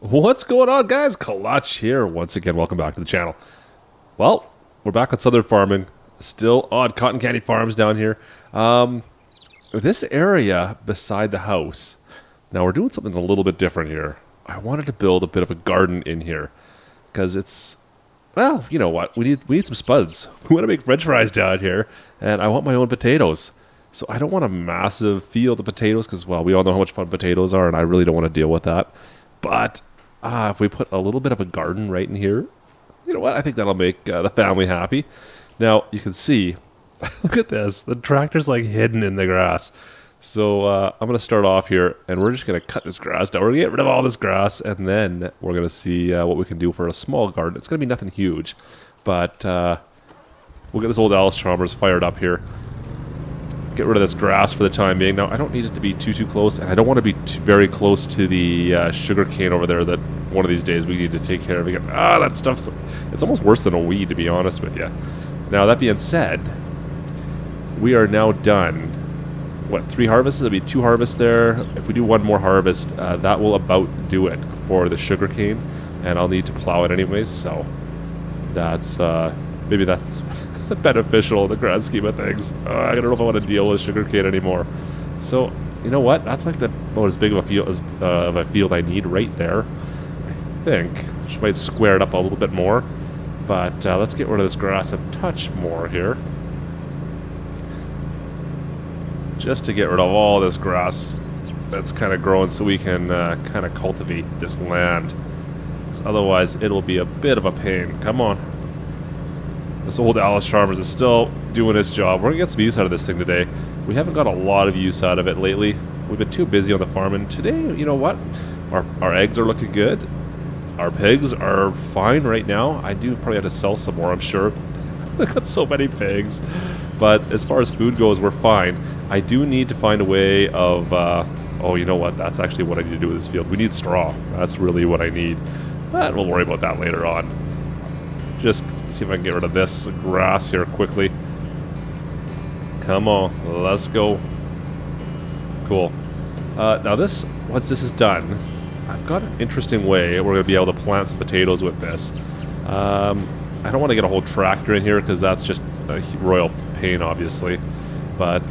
What's going on, guys? Klutch here. Once again, welcome back to the channel. Well, we're back on Southern Farming. Still on cotton candy farms down here. This area beside the house. Now, we're doing something a little bit different here. I wanted to build a bit of a garden in here. Because it's... Well, you know what? We need some spuds. We want to make french fries down here. And I want my own potatoes. So I don't want a massive field of potatoes. Because, well, we all know how much fun potatoes are. And I really don't want to deal with that. But if we put a little bit of a garden right in here, you know what? I think that'll make the family happy. Now, you can see, look at this. The tractor's like hidden in the grass. So I'm going to start off here, and we're just going to cut this grass down. We're going to get rid of all this grass, and then we're going to see what we can do for a small garden. It's going to be nothing huge, but we'll get this old Alice Chalmers fired up here. Get rid of this grass for the time being. Now, I don't need it to be too close, and I don't want to be very close to the sugar cane over there that one of these days we need to take care of again. That stuff's... It's almost worse than a weed, to be honest with you. Now, that being said, we are now done. What, 3 harvests? There'll be 2 harvests there. If we do 1 more harvest, that will about do it for the sugar cane, and I'll need to plow it anyways, so that's... maybe that's... beneficial in the grand scheme of things. I don't know if I want to deal with sugarcane anymore. So, you know what? That's like about as big of a field I need right there. I think she might square it up a little bit more, but let's get rid of this grass a touch more here, just to get rid of all this grass that's kind of growing, so we can kind of cultivate this land. 'Cause otherwise, it'll be a bit of a pain. Come on. This old Alice Chalmers is still doing his job. We're going to get some use out of this thing today. We haven't got a lot of use out of it lately. We've been too busy on the farm, and today, you know what? Our eggs are looking good. Our pigs are fine right now. I do probably have to sell some more, I'm sure. I've got so many pigs. But as far as food goes, we're fine. I do need to find a way of... oh, you know what? That's actually what I need to do with this field. We need straw. That's really what I need. But we'll worry about that later on. Just see if I can get rid of this grass here quickly. Come on, let's go. Cool. Now this, once this is done, I've got an interesting way we're going to be able to plant some potatoes with this. I don't want to get a whole tractor in here because that's just a royal pain, obviously. But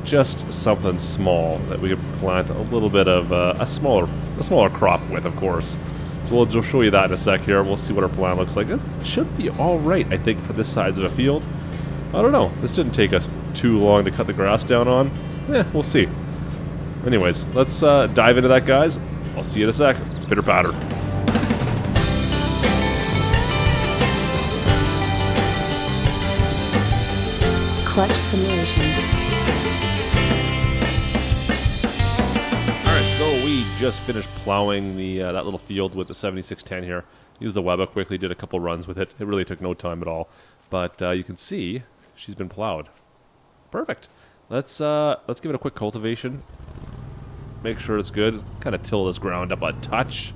just something small that we can plant a little bit of a smaller crop with, of course. So we'll show you that in a sec here. We'll see what our plan looks like. It should be alright, I think, for this size of a field. I don't know. This didn't take us too long to cut the grass down on. We'll see. Anyways, let's dive into that, guys. I'll see you in a sec. It's pitter patter. Klutch simulations. So we just finished plowing that little field with the 7610 here. Used the Weber quickly, did a couple runs with it. It really took no time at all. But you can see she's been plowed. Perfect. Let's give it a quick cultivation. Make sure it's good. Kind of till this ground up a touch.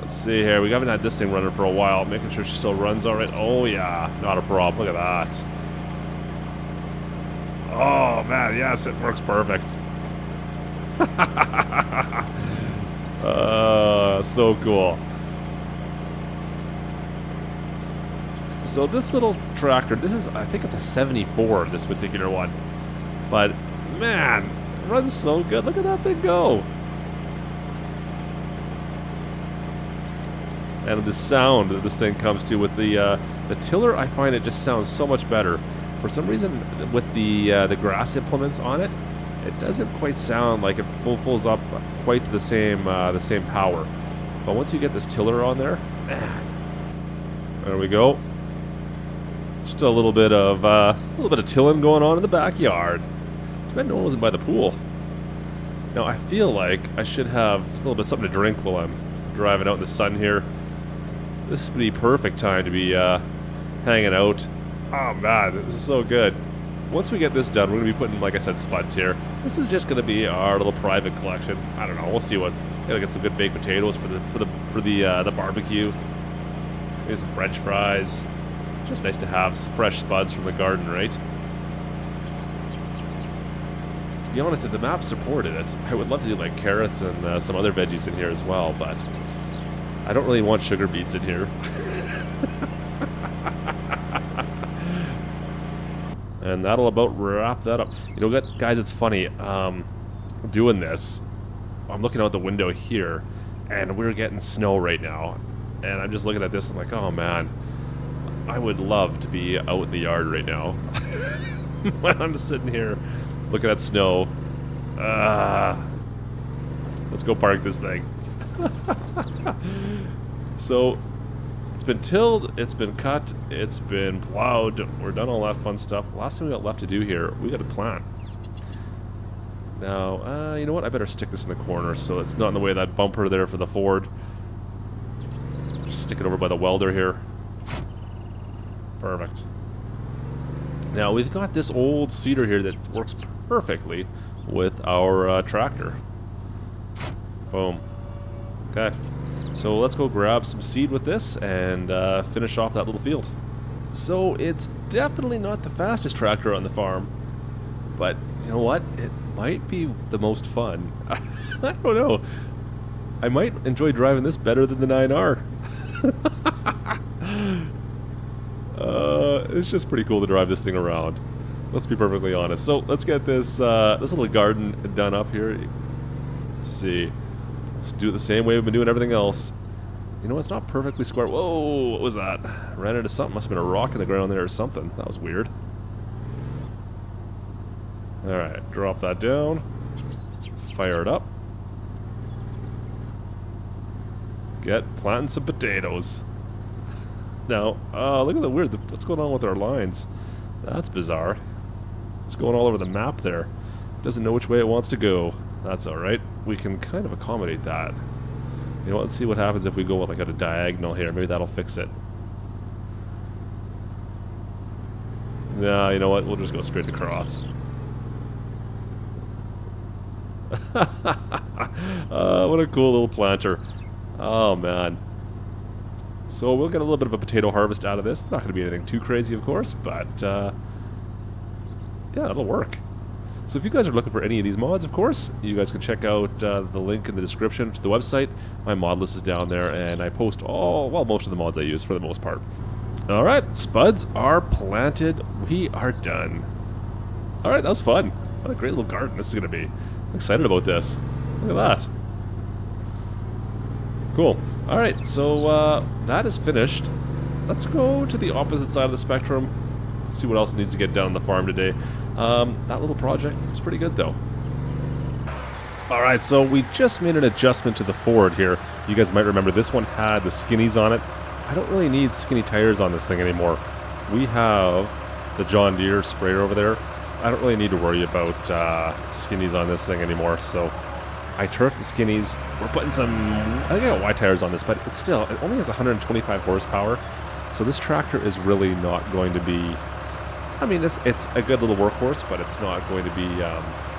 Let's see here. We haven't had this thing running for a while. Making sure she still runs all right. Oh yeah, not a problem. Look at that. Oh man, yes, it works perfect. So cool. So this little tractor, I think it's a 74, this particular one. But man, it runs so good. Look at that thing go. And the sound that this thing comes to with the tiller, I find it just sounds so much better. For some reason, with the grass implements on it, it doesn't quite sound like it fulfills up quite to the same power. But once you get this tiller on there, man, there we go. Just a little bit of tilling going on in the backyard. Too bad no one wasn't by the pool. Now I feel like I should have just a little bit of something to drink while I'm driving out in the sun here. This would be perfect time to be hanging out. Oh man, this is so good. Once we get this done, we're going to be putting, like I said, spuds here. This is just going to be our little private collection. I don't know. We'll see what. Gotta get some good baked potatoes for the barbecue. Maybe some French fries. Just nice to have some fresh spuds from the garden, right? To be honest, if the map supported it, I would love to do like carrots and some other veggies in here as well, but I don't really want sugar beets in here. And that'll about wrap that up. You know what, guys, it's funny, doing this, I'm looking out the window here, and we're getting snow right now, and I'm just looking at this and I'm like, oh man, I would love to be out in the yard right now. When I'm just sitting here looking at snow. Let's go park this thing. So, it's been tilled, it's been cut, it's been plowed, we're done all that fun stuff. Last thing we got left to do here, we got to plant. Now, you know what? I better stick this in the corner so it's not in the way of that bumper there for the Ford. Just stick it over by the welder here. Perfect. Now, we've got this old seeder here that works perfectly with our tractor. Boom. Okay. So let's go grab some seed with this and finish off that little field. So it's definitely not the fastest tractor on the farm, but you know what? It might be the most fun. I don't know. I might enjoy driving this better than the 9R. It's just pretty cool to drive this thing around. Let's be perfectly honest. So let's get this this little garden done up here. Let's see. Let's do it the same way we've been doing everything else. You know, it's not perfectly square. Whoa, what was that? Ran into something. Must have been a rock in the ground there or something. That was weird. Alright, drop that down. Fire it up. Get planting some potatoes. Now, look at the weird. What's going on with our lines? That's bizarre. It's going all over the map there. Doesn't know which way it wants to go. That's alright. We can kind of accommodate that. You know what, let's see what happens if we go like at a diagonal here. Maybe that'll fix it. Nah, you know what? We'll just go straight across. What a cool little planter. Oh, man. So we'll get a little bit of a potato harvest out of this. It's not going to be anything too crazy, of course, but yeah, it'll work. So if you guys are looking for any of these mods, of course, you guys can check out the link in the description to the website. My mod list is down there, and I post most of the mods I use for the most part. Alright, spuds are planted. We are done. Alright, that was fun. What a great little garden this is going to be. I'm excited about this. Look at that. Cool. Alright, so that is finished. Let's go to the opposite side of the spectrum. See what else needs to get done on the farm today. That little project is pretty good though. Alright, so we just made an adjustment to the Ford here. You guys might remember this one had the skinnies on it. I don't really need skinny tires on this thing anymore. We have the John Deere sprayer over there. I don't really need to worry about skinnies on this thing anymore, so I turfed the skinnies. We're putting some, I think I got wide tires on this, but it only has 125 horsepower, so this tractor is really not going to be, I mean, it's a good little workhorse, but it's not going to be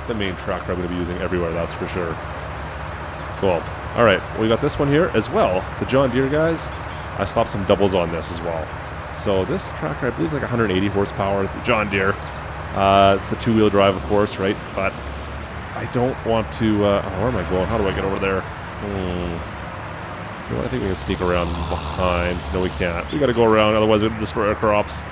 the main tractor I'm going to be using everywhere, that's for sure. Cool. Alright, we got this one here as well. The John Deere guys, I slapped some doubles on this as well. So this tractor, I believe, is like 180 horsepower. The John Deere. It's the two-wheel drive, of course, right? But I don't want to... where am I going? How do I get over there? You know what, I think we can sneak around behind. No, we can't. We got to go around, otherwise we'll destroy our crops.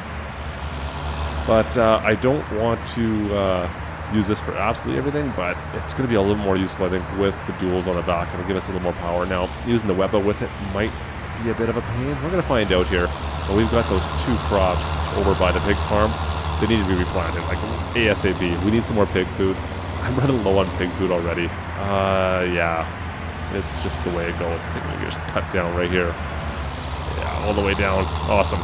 But I don't want to use this for absolutely everything, but it's going to be a little more useful, I think, with the duals on the back. It'll give us a little more power. Now, using the Weba with it might be a bit of a pain. We're going to find out here. But we've got those two crops over by the pig farm. They need to be replanted, like ASAP. We need some more pig food. I'm running low on pig food already. Yeah. It's just the way it goes. I think we can just cut down right here. Yeah, all the way down. Awesome.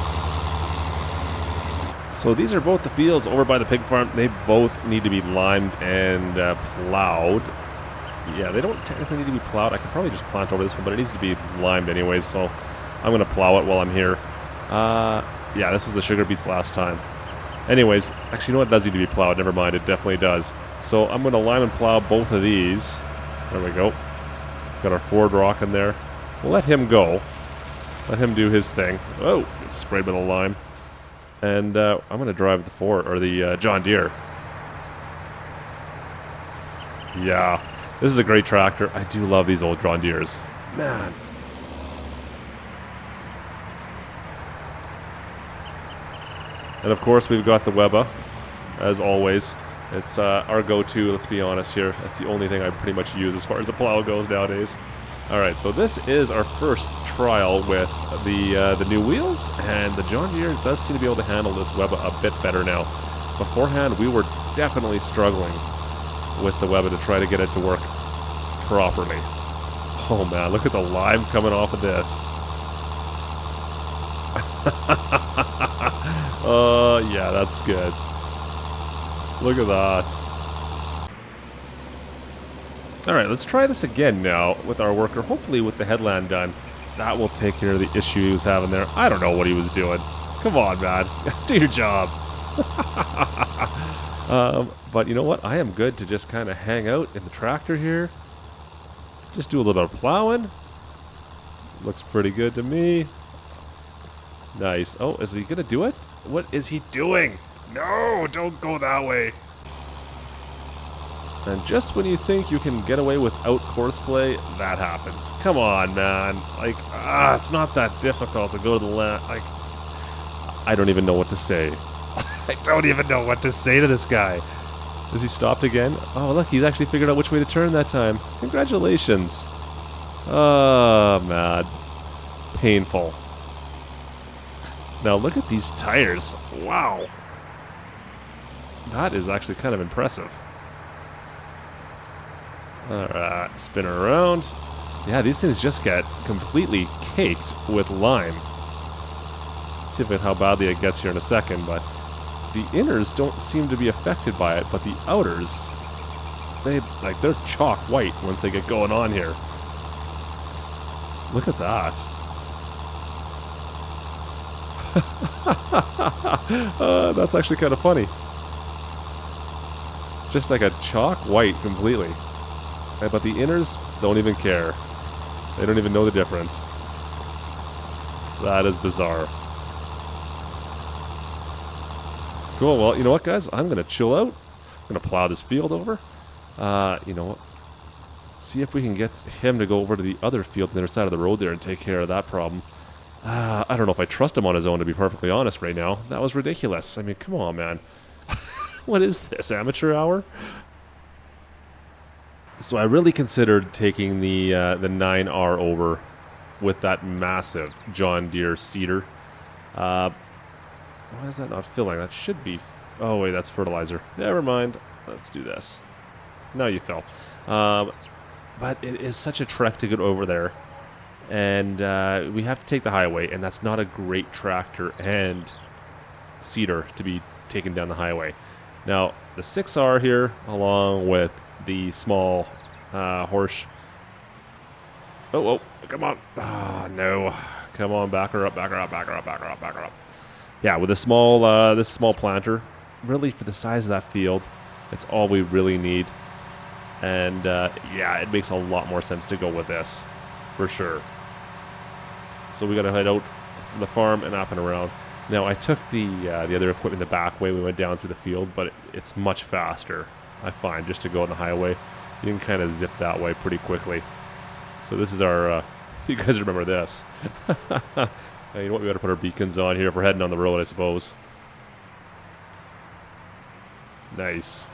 So these are both the fields over by the pig farm. They both need to be limed and plowed. Yeah, they don't technically need to be plowed. I could probably just plant over this one, but it needs to be limed anyways, so I'm going to plow it while I'm here. Yeah, this was the sugar beets last time. Anyways, actually, you know what? It does need to be plowed. Never mind, it definitely does. So I'm going to lime and plow both of these. There we go. Got our Ford rock in there. We'll let him go. Let him do his thing. Oh, it's sprayed with a lime. And I'm going to drive the Ford, or the John Deere. Yeah, this is a great tractor. I do love these old John Deeres. Man. And of course, we've got the Weba, as always. It's our go-to, let's be honest here. That's the only thing I pretty much use as far as the plow goes nowadays. Alright, so this is our first trial with the new wheels, and the John Deere does seem to be able to handle this Weba a bit better now. Beforehand, we were definitely struggling with the Weba to try to get it to work properly. Oh man, look at the lime coming off of this. Oh, yeah, that's good. Look at that. Alright, let's try this again now with our worker. Hopefully with the headland done, that will take care of the issue he was having there. I don't know what he was doing. Come on, man. Do your job. But you know what? I am good to just kind of hang out in the tractor here. Just do a little bit of plowing. Looks pretty good to me. Nice. Oh, is he going to do it? What is he doing? No, don't go that way. And just when you think you can get away without courseplay, that happens. Come on, man. Like, it's not that difficult to go to the left. Like, I don't even know what to say. I don't even know what to say to this guy. Is he stopped again? Oh, look, he's actually figured out which way to turn that time. Congratulations. Oh, man. Painful. Now, look at these tires. Wow. That is actually kind of impressive. Alright, spin her around. Yeah, these things just get completely caked with lime. Let's see how badly it gets here in a second, but the inners don't seem to be affected by it, but the outers, they're chalk white once they get going on here. Look at that. That's actually kind of funny. Just like a chalk white completely. But the inners don't even care. They don't even know the difference. That is bizarre. Cool, well, you know what, guys? I'm going to chill out. I'm going to plow this field over. You know what? See if we can get him to go over to the other field on the other side of the road there and take care of that problem. I don't know if I trust him on his own, to be perfectly honest right now. That was ridiculous. I mean, come on, man. What is this, amateur hour? So I really considered taking the 9R over with that massive John Deere seeder. Why is that not filling? That should be... oh, wait, that's fertilizer. Never mind. Let's do this. Now you fill. But it is such a trek to get over there. And we have to take the highway, and that's not a great tractor and seeder to be taken down the highway. Now, the 6R here, along with the small horse... oh, come on. Oh, no. Come on, back her up, back her up, back her up, back her up, back her up. Yeah, with a small, this small planter, really for the size of that field, it's all we really need. And, yeah, it makes a lot more sense to go with this, for sure. So we got to head out from the farm and up and around. Now, I took the other equipment the back way. We went down through the field, but it's much faster, I find, just to go on the highway. You can kind of zip that way pretty quickly. So this is our... you guys remember this. You know what? We got to put our beacons on here if we're heading on the road, I suppose. Nice.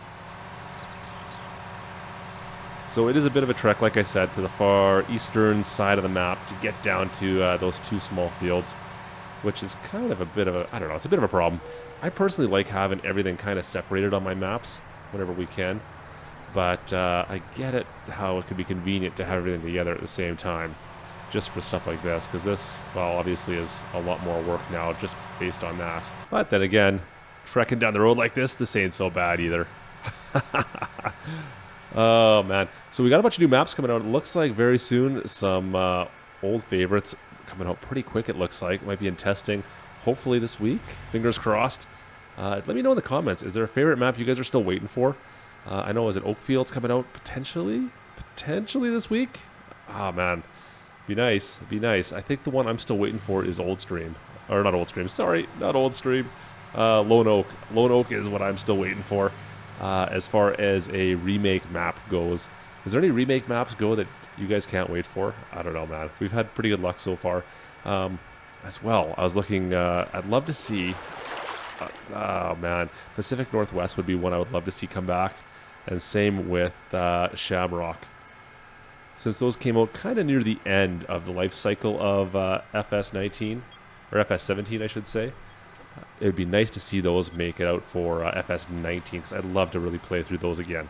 So it is a bit of a trek, like I said, to the far eastern side of the map to get down to those two small fields, which is kind of a bit of a, I don't know, it's a bit of a problem. I personally like having everything kind of separated on my maps whenever we can, but I get it how it could be convenient to have everything together at the same time, just for stuff like this, because this, well, obviously is a lot more work now just based on that. But then again, trekking down the road like this ain't so bad either. Oh, man. So we got a bunch of new maps coming out. It looks like very soon some old favorites coming out pretty quick, it looks like. Might be in testing hopefully this week. Fingers crossed. Let me know in the comments. Is there a favorite map you guys are still waiting for? I know, is it Oakfield's coming out potentially this week? Ah, man. Be nice. Be nice. I think the one I'm still waiting for is Oldstream. Or not Oldstream. Sorry, not Oldstream. Lone Oak. Lone Oak is what I'm still waiting for. as far as a remake map goes. Is there any remake maps go that you guys can't wait for? I don't know, man. We've had pretty good luck so far. As well, I was looking, I'd love to see, oh man, Pacific Northwest would be one I would love to see come back. And same with Shamrock. Since those came out kind of near the end of the life cycle of FS19, or FS17 I should say, it would be nice to see those make it out for FS19, because I'd love to really play through those again.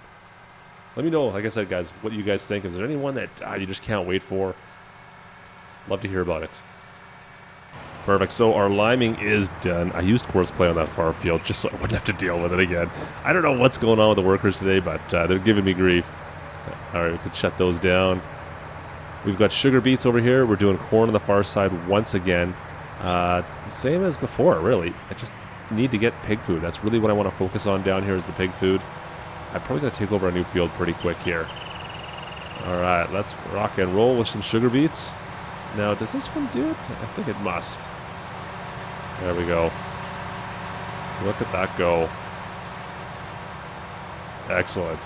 Let me know, like I said, guys, what you guys think. Is there anyone that you just can't wait for? Love to hear about it. Perfect. So our liming is done. I used course play on that far field just so I wouldn't have to deal with it again. I don't know what's going on with the workers today, but they're giving me grief. All right, we could shut those down. We've got sugar beets over here. We're doing corn on the far side once again. Same as before, really. I just need to get pig food. That's really what I want to focus on down here is the pig food. I'm probably going to take over a new field pretty quick here. All right, let's rock and roll with some sugar beets. Now, does this one do it? I think it must. There we go. Look at that go. Excellent.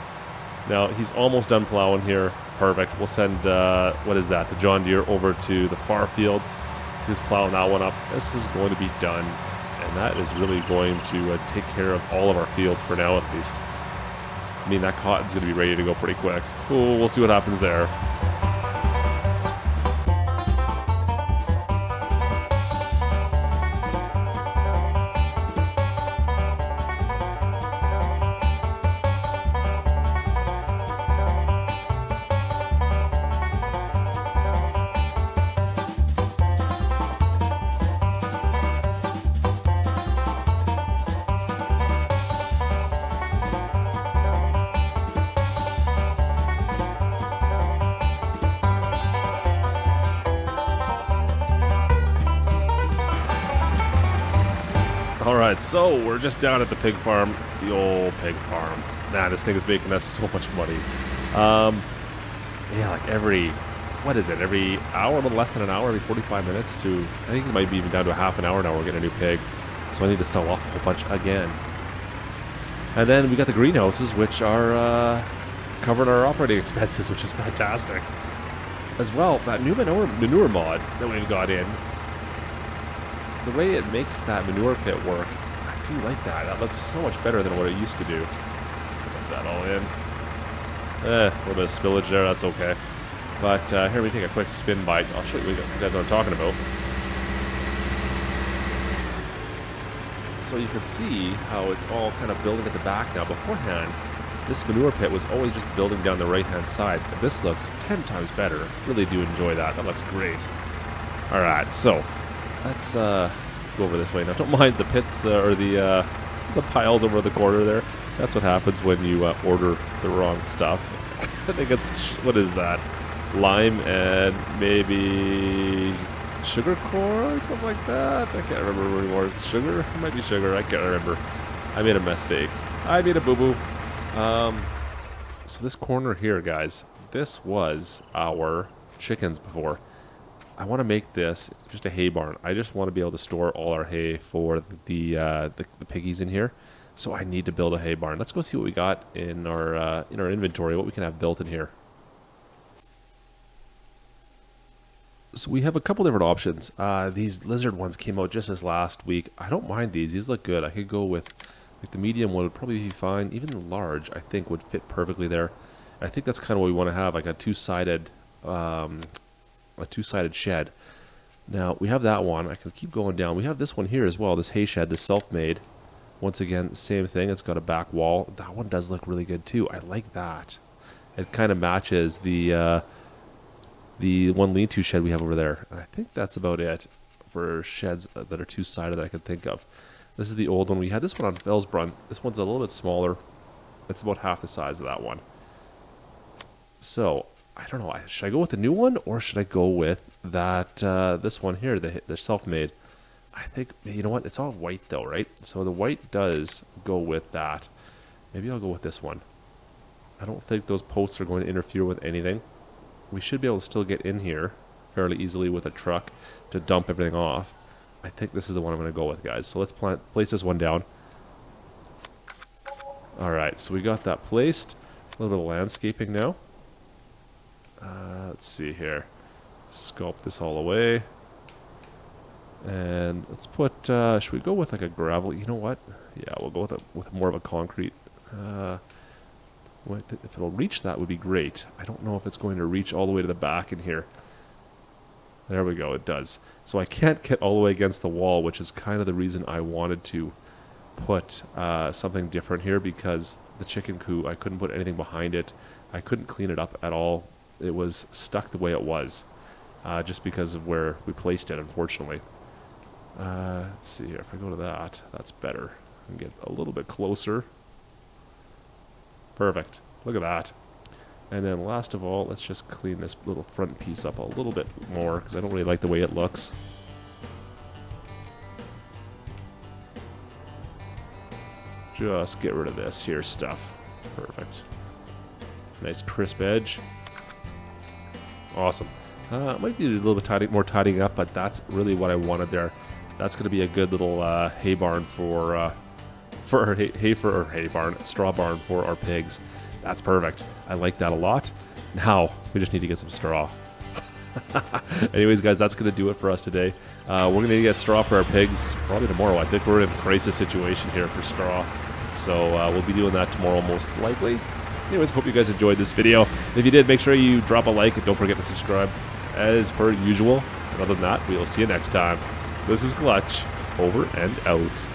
Now, he's almost done plowing here. Perfect. We'll send, what is that, the John Deere over to the far field. He's plowing that one up. This is going to be done. And that is really going to take care of all of our fields for now, at least. I mean, that cotton's going to be ready to go pretty quick. Oh, we'll see what happens there. Alright, so we're just down at the pig farm, the old pig farm. Man, this thing is making us so much money. Yeah, like every, what is it, every hour, a little less than an hour, every 45 minutes to, I think it might be even down to a half an hour now we're getting a new pig. So I need to sell off a whole bunch again. And then we got the greenhouses, which are covering our operating expenses, which is fantastic. As well, that new manure mod that we've got in, the way it makes that manure pit work, I do like that. That looks so much better than what it used to do. Dump that all in. A little bit of spillage there, that's okay. But here we take a quick spin bike. I'll show you guys what I'm talking about. So you can see how it's all kind of building at the back now. Beforehand, this manure pit was always just building down the right-hand side. But this looks 10 times better. Really do enjoy that. That looks great. Alright, so let's go over this way. Now, don't mind the pits or the piles over the corner there. That's what happens when you order the wrong stuff. I think it's, what is that? Lime and maybe sugar corn, something like that. I can't remember anymore. It's sugar? It might be sugar. I can't remember. I made a mistake. I made a boo-boo. So this corner here, guys, this was our chickens before. I want to make this just a hay barn. I just want to be able to store all our hay for the piggies in here. So I need to build a hay barn. Let's go see what we got in our inventory, what we can have built in here. So we have a couple different options. These lizard ones came out just this last week. I don't mind these. These look good. I could go with, like, the medium one would probably be fine. Even the large, I think, would fit perfectly there. I think that's kind of what we want to have, like a two-sided shed. Now, we have that one. I can keep going down. We have this one here as well, this hay shed, this self-made. Once again, same thing. It's got a back wall. That one does look really good, too. I like that. It kind of matches the one lean-to shed we have over there. And I think that's about it for sheds that are two-sided that I could think of. This is the old one. We had this one on Felsbrunn. This one's a little bit smaller. It's about half the size of that one. So, I don't know. Should I go with the new one, or should I go with that this one here, the self-made? I think, you know what? It's all white though, right? So the white does go with that. Maybe I'll go with this one. I don't think those posts are going to interfere with anything. We should be able to still get in here fairly easily with a truck to dump everything off. I think this is the one I'm going to go with, guys. So let's place this one down. Alright, so we got that placed. A little bit of landscaping now. Let's see here. Sculpt this all away. And let's put, should we go with like a gravel? You know what? Yeah, we'll go with more of a concrete. If it'll reach that would be great. I don't know if it's going to reach all the way to the back in here. There we go, it does. So I can't get all the way against the wall, which is kind of the reason I wanted to put something different here, because the chicken coop, I couldn't put anything behind it. I couldn't clean it up at all. It was stuck the way it was, just because of where we placed it, unfortunately. Let's see here, if I go to that, that's better. I can get a little bit closer. Perfect. Look at that. And then last of all, let's just clean this little front piece up a little bit more, because I don't really like the way it looks. Just get rid of this here stuff. Perfect. Nice crisp edge. Awesome. Might need a little bit more tidying up, but that's really what I wanted there. That's going to be a good little hay barn for our straw barn for our pigs. That's perfect. I like that a lot. Now we just need to get some straw. Anyways, guys, that's going to do it for us today. We're going to get straw for our pigs probably tomorrow. I think we're in a crisis situation here for straw, so we'll be doing that tomorrow most likely. Anyways, hope you guys enjoyed this video. If you did, make sure you drop a like and don't forget to subscribe as per usual. And other than that, we will see you next time. This is Klutch, over and out.